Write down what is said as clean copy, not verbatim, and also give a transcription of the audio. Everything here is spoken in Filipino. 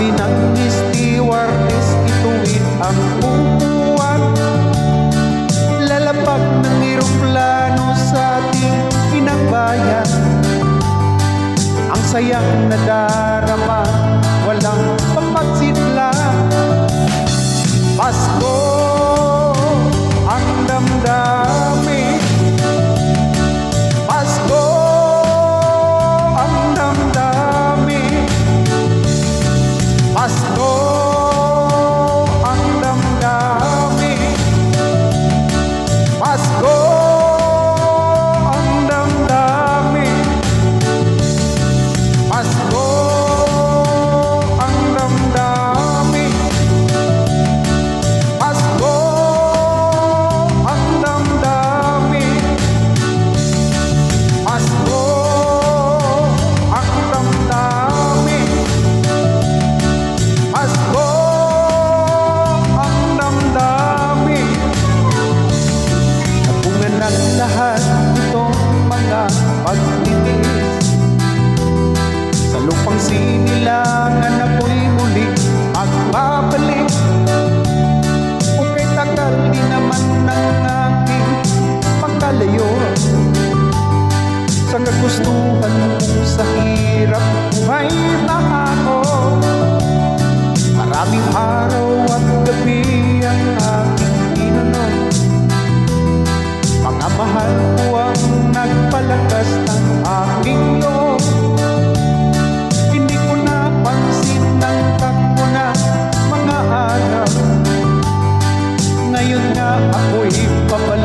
Sabi ng stewardess, ituwid ang upuan. Lalapag ng eroplano sa ating inang bayan. Ang sayang nadarama, walang pagsidla. Pasko ang damdamin. Pasko ang damdamin. Pasko ang damdamin. Pasko ang damdamin. Pasko ang damdamin. Pasko ang damdamin. Pasko ang damdamin. Pasko ang damdamin. Napungan ng lahat itong mga pagtitis. Sa lupang sinilangan ako'y muli magbabalik. Kung kay tagal di naman ng aking pagkalayo sa kagustuhan mo sa hirap buhay na ako. Maraming araw at gabi ang aking inunod. Mga mahal ko ang nagpalakas ng aking loob. Hindi ko napansin ng takbo na mga araw. Ngayon nga ako'y papalakas.